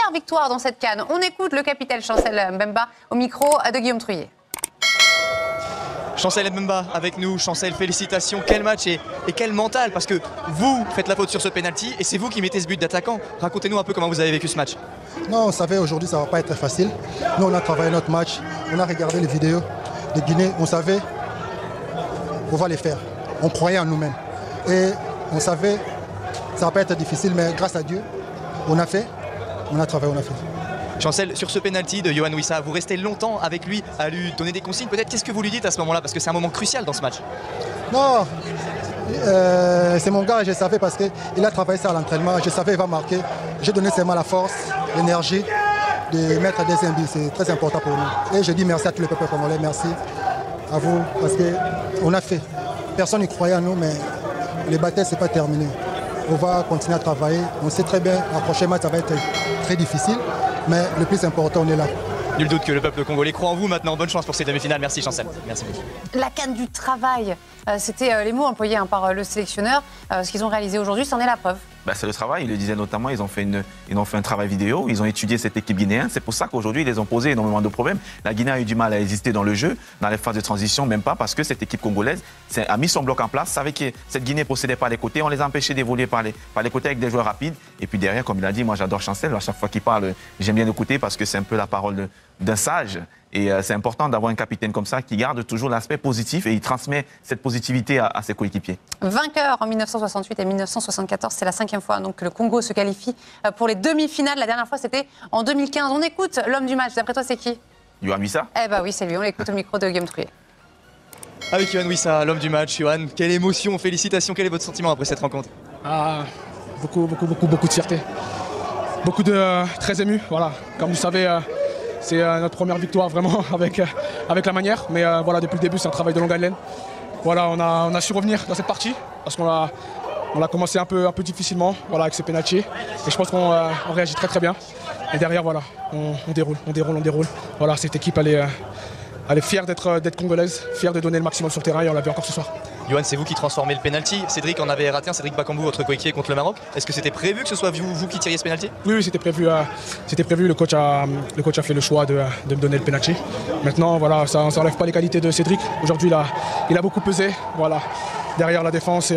première victoire dans cette CAN. On écoute le capitaine Chancel Mbemba au micro de Guillaume Truyer. Chancel Mbemba avec nous. Chancel, félicitations. Quel match et quel mental, parce que vous faites la faute sur ce penalty et c'est vous qui mettez ce but d'attaquant. Racontez-nous un peu comment vous avez vécu ce match. Non, on savait aujourd'hui ça ne va pas être facile. Nous, on a travaillé notre match, on a regardé les vidéos de Guinée, on savait qu'on va les faire. On croyait en nous-mêmes. Et on savait que ça ne va pas être difficile, mais grâce à Dieu, on a fait, on a travaillé, on a fait. Chancel, sur ce penalty de Yohan Wissa, vous restez longtemps avec lui à lui donner des consignes. Peut-être qu'est-ce que vous lui dites à ce moment-là, parce que c'est un moment crucial dans ce match. Non, c'est mon gars, je savais parce qu'il a travaillé ça à l'entraînement, je savais qu'il va marquer. J'ai donné seulement la force, l'énergie de mettre des deuxième but, c'est très important pour nous. Et je dis merci à tous les peuples congolais, merci à vous, parce qu'on a fait. Personne n'y croyait en nous, mais les batailles, ce n'est pas terminé. On va continuer à travailler, on sait très bien, le prochain match, ça va être très difficile. Mais le plus important, on est là. Nul doute que le peuple congolais croit en vous maintenant. Bonne chance pour ces demi-finales. Merci Chancel. Merci beaucoup. La CAN du travail, c'était les mots employés par le sélectionneur. Ce qu'ils ont réalisé aujourd'hui, c'en est la preuve. C'est le travail, il le disait notamment, ils ont fait un travail vidéo, ils ont étudié cette équipe guinéenne. C'est pour ça qu'aujourd'hui, ils les ont posé énormément de problèmes. La Guinée a eu du mal à exister dans le jeu, dans les phases de transition, même pas parce que cette équipe congolaise a mis son bloc en place, savait que cette Guinée possédait par les côtés, on les a empêchés d'évoluer par les côtés avec des joueurs rapides. Et puis derrière, comme il a dit, moi j'adore Chancel, à chaque fois qu'il parle, j'aime bien l'écouter parce que c'est un peu la parole d'un sage. Et c'est important d'avoir un capitaine comme ça qui garde toujours l'aspect positif et il transmet cette positivité à ses coéquipiers. Vainqueur en 1968 et 1974, c'est la 5e fois donc, que le Congo se qualifie pour les demi-finales. La dernière fois, c'était en 2015. On écoute l'homme du match. D'après toi, c'est qui? Yohan Wissa. Eh bien oui, c'est lui. On l'écoute au micro de Guillaume Truyer. Avec Yohan Wissa, l'homme du match. Yohan, quelle émotion, félicitations. Quel est votre sentiment après cette rencontre? Beaucoup de fierté. Très ému. Voilà. Comme vous savez, c'est notre première victoire vraiment avec la manière. Mais voilà, depuis le début, c'est un travail de longue haleine. Voilà, on a su revenir dans cette partie parce qu'on a commencé un peu difficilement voilà, avec ces pénaltys. Et je pense qu'on réagit très bien. Et derrière, voilà, on déroule. Voilà, cette équipe, elle est fière d'être congolaise, fière de donner le maximum sur le terrain et on l'a vu encore ce soir. Yohan, c'est vous qui transformez le penalty. Cédric en avait raté un, Cédric Bakambu, votre coéquipier contre le Maroc. Est-ce que c'était prévu que ce soit vous qui tiriez ce penalty? Oui, c'était prévu. Le coach a fait le choix de me donner le penalty. Maintenant, voilà, ça n'enlève pas les qualités de Cédric. Aujourd'hui, il a beaucoup pesé. Voilà. Derrière la défense,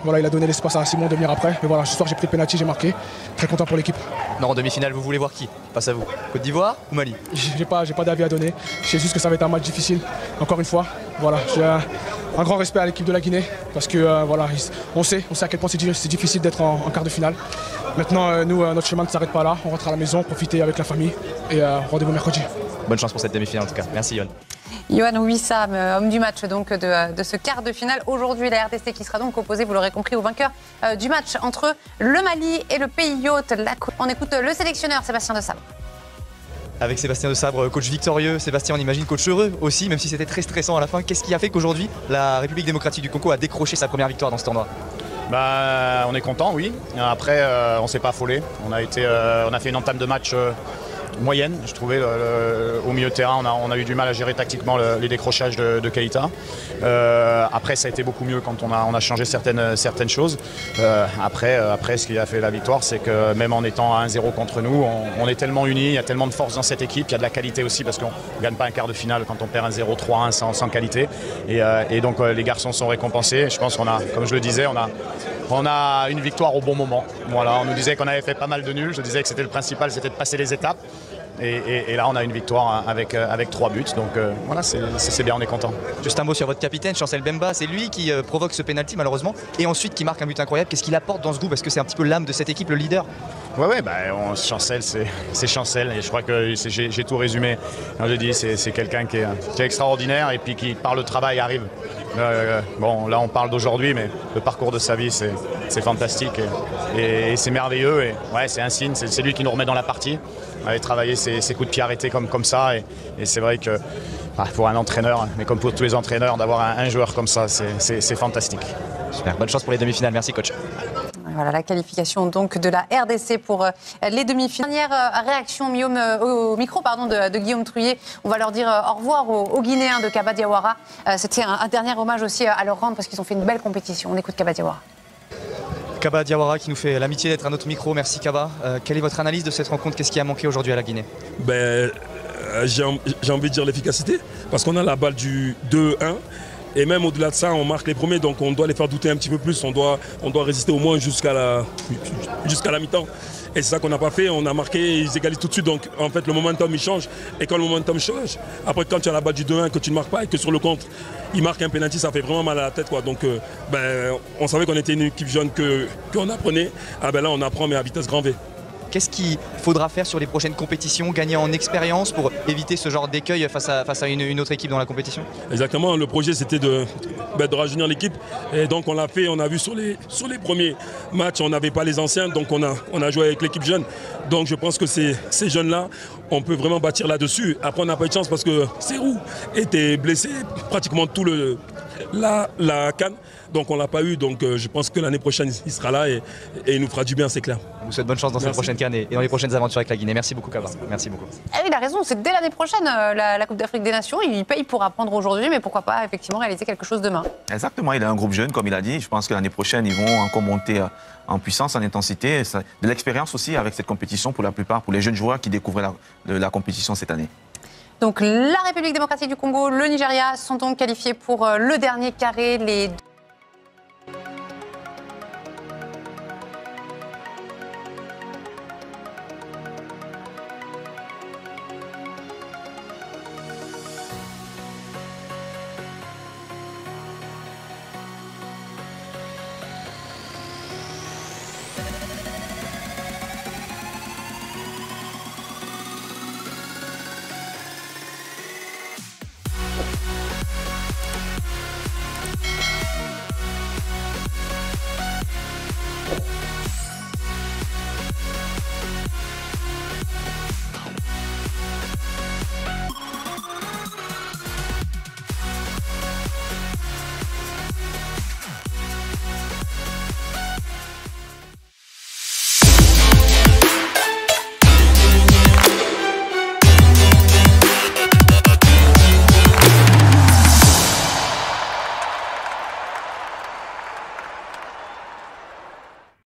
voilà, il a donné l'espace à Simon de venir après. Mais voilà, ce soir, j'ai pris le penalty, j'ai marqué. Très content pour l'équipe. Non, en demi-finale, vous voulez voir qui face à vous? Côte d'Ivoire ou Mali? J'ai pas d'avis à donner. Je sais juste que ça va être un match difficile. Encore une fois, voilà, j'ai un grand respect à l'équipe de la Guinée parce que voilà, on sait à quel point c'est difficile d'être en quart de finale. Maintenant, nous, notre chemin ne s'arrête pas là. On rentre à la maison, profiter avec la famille et rendez-vous mercredi. Bonne chance pour cette demi-finale en tout cas. Merci Yohan. Yohan Wissa, homme du match donc de ce quart de finale. Aujourd'hui, la RDC qui sera donc opposée, vous l'aurez compris, au vainqueur du match entre le Mali et le pays hôte. On écoute le sélectionneur Sébastien Desabre. Avec Sébastien Desabre, coach victorieux. Sébastien, on imagine coach heureux aussi, même si c'était très stressant à la fin. Qu'est-ce qui a fait qu'aujourd'hui, la République démocratique du Congo a décroché sa première victoire dans ce tournoi? On est content, oui. Après, on ne s'est pas affolé. On a fait une entame de match moyenne, je trouvais. Au milieu de terrain, on a eu du mal à gérer tactiquement les décrochages de Keita. Après, ça a été beaucoup mieux quand on a changé certaines choses. Après, ce qui a fait la victoire, c'est que même en étant à 1-0 contre nous, on est tellement unis, il y a tellement de force dans cette équipe, il y a de la qualité aussi, parce qu'on ne gagne pas un quart de finale quand on perd 1-0, 3-1 sans qualité. Et donc, les garçons sont récompensés. Je pense qu'on a, comme je le disais, on a une victoire au bon moment. Voilà, on nous disait qu'on avait fait pas mal de nuls. Je disais que c'était le principal, c'était de passer les étapes. Et là, on a une victoire avec 3 buts. Donc voilà, c'est bien, on est content. Juste un mot sur votre capitaine, Chancel Mbemba. C'est lui qui provoque ce pénalty malheureusement. Et ensuite qui marque un but incroyable. Qu'est-ce qu'il apporte dans ce groupe? Parce que c'est un petit peu l'âme de cette équipe, le leader. Ouais, Chancel, c'est Chancel. Et je crois que j'ai tout résumé. Je dis, c'est quelqu'un qui est extraordinaire et puis qui, par le travail, arrive. Bon, là, on parle d'aujourd'hui, mais le parcours de sa vie, c'est fantastique et c'est merveilleux. Et ouais, c'est un signe, c'est lui qui nous remet dans la partie. On avait travaillé ses coups de pied arrêtés comme ça. Et c'est vrai que pour un entraîneur, mais comme pour tous les entraîneurs, d'avoir un joueur comme ça, c'est fantastique. Super, bonne chance pour les demi-finales. Merci, coach. Voilà la qualification donc de la RDC pour les demi-finales. Dernière réaction au micro de Guillaume Truyer. On va leur dire au revoir aux Guinéens de Kaba Diawara. C'était un dernier hommage aussi à leur rendre parce qu'ils ont fait une belle compétition. On écoute Kaba Diawara. Kaba Diawara qui nous fait l'amitié d'être à notre micro. Merci Kaba. Quelle est votre analyse de cette rencontre? Qu'est-ce qui a manqué aujourd'hui à la Guinée? J'ai envie de dire l'efficacité, parce qu'on a la balle du 2-1. Et même au-delà de ça, on marque les premiers, donc on doit les faire douter un petit peu plus. On doit résister au moins jusqu'à la mi-temps. Et c'est ça qu'on n'a pas fait. On a marqué, ils égalisent tout de suite. Donc en fait, le momentum, il change. Et quand le momentum change, après, quand tu as la balle du 2-1, que tu ne marques pas et que sur le contre, il marque un penalty, ça fait vraiment mal à la tête, quoi. Donc on savait qu'on était une équipe jeune qu'on apprenait. Ah ben là, on apprend, mais à vitesse grand V. Qu'est-ce qu'il faudra faire sur les prochaines compétitions, gagner en expérience pour éviter ce genre d'écueil face à une autre équipe dans la compétition? Exactement, le projet c'était de rajeunir l'équipe et donc on l'a fait, on a vu sur les premiers matchs, on n'avait pas les anciens, donc on a joué avec l'équipe jeune. Donc je pense que ces jeunes-là, on peut vraiment bâtir là-dessus. Après on n'a pas eu de chance parce que Serhou était blessé pratiquement tout la CAN. Donc on ne l'a pas eu, donc je pense que l'année prochaine il sera là et il nous fera du bien, c'est clair. On vous souhaite bonne chance dans cette prochaine CAN et dans les prochaines aventures avec la Guinée. Merci beaucoup Kaba. Merci beaucoup. Ah oui, il a raison, c'est dès l'année prochaine la Coupe d'Afrique des Nations. Il paye pour apprendre aujourd'hui, mais pourquoi pas effectivement réaliser quelque chose demain. Exactement, il a un groupe jeune, comme il a dit. Je pense que l'année prochaine, ils vont encore monter en puissance, en intensité. De l'expérience aussi avec cette compétition pour la plupart, pour les jeunes joueurs qui découvrent la compétition cette année. Donc la République démocratique du Congo, le Nigeria sont donc qualifiés pour le dernier carré. Les